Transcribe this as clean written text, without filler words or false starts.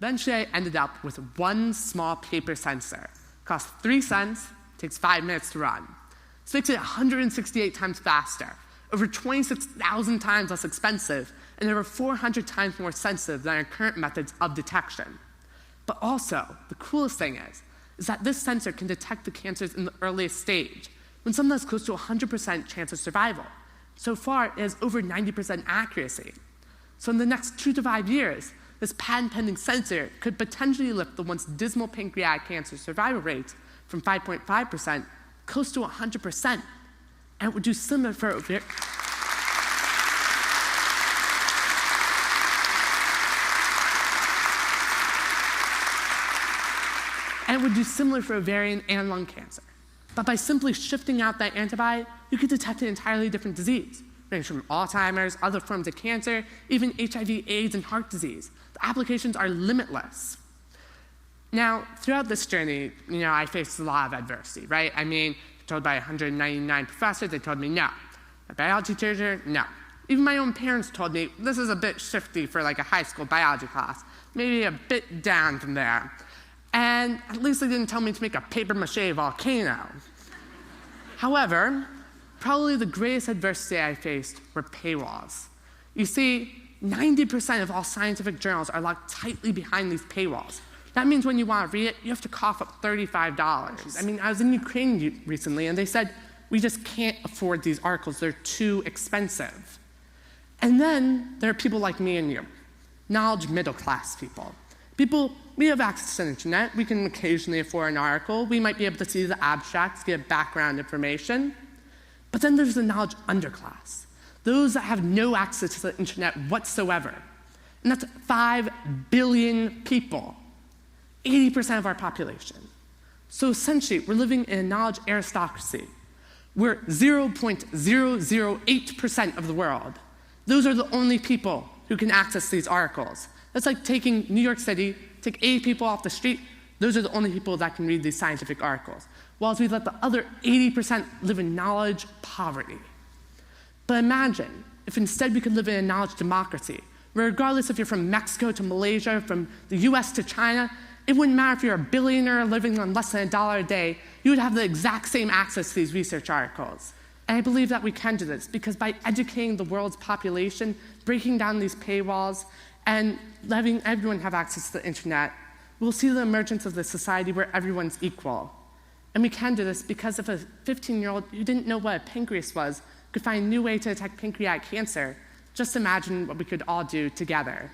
Eventually, I ended up with one small paper sensor. Costs 3 cents, takes 5 minutes to run. This makes it 168 times faster, over 26,000 times less expensive, and over 400 times more sensitive than our current methods of detection. But also, the coolest thing is that this sensor can detect the cancers in the earliest stage, when something has close to 100% chance of survival. So far, it has over 90% accuracy. So in the next 2 to 5 years, this patent-pending sensor could potentially lift the once dismal pancreatic cancer survival rates from 5.5% close to 100%. And it would do similar for ovarian. And it would do similar for ovarian and lung cancer. But by simply shifting out that antibody, you could detect an entirely different disease, ranging from Alzheimer's, other forms of cancer, even HIV, AIDS, and heart disease. The applications are limitless. Now, throughout this journey, I faced a lot of adversity, right? I mean, told by 199 professors, they told me no. My biology teacher, no. Even my own parents told me, this is a bit shifty for like a high school biology class, maybe a bit down from there. And at least they didn't tell me to make a papier-mâché volcano. However, probably the greatest adversity I faced were paywalls. You see, 90% of all scientific journals are locked tightly behind these paywalls. That means when you want to read it, you have to cough up $35. I mean, I was in Ukraine recently, and they said, we just can't afford these articles. They're too expensive. And then there are people like me and you, knowledge middle-class people. We have access to the internet. We can occasionally afford an article. We might be able to see the abstracts, get background information. But then there's the knowledge underclass, those that have no access to the internet whatsoever. And that's 5 billion people, 80% of our population. So essentially, we're living in a knowledge aristocracy. We're 0.008% of the world. Those are the only people who can access these articles. That's like taking New York City, take 80 people off the street, those are the only people that can read these scientific articles, while we let the other 80% live in knowledge poverty. But imagine if instead we could live in a knowledge democracy, where regardless if you're from Mexico to Malaysia, from the US to China, it wouldn't matter if you're a billionaire living on less than $1 a day, you would have the exact same access to these research articles. And I believe that we can do this, because by educating the world's population, breaking down these paywalls, and letting everyone have access to the internet, we'll see the emergence of the society where everyone's equal. And we can do this because if a 15-year-old who didn't know what a pancreas was could find a new way to detect pancreatic cancer, just imagine what we could all do together.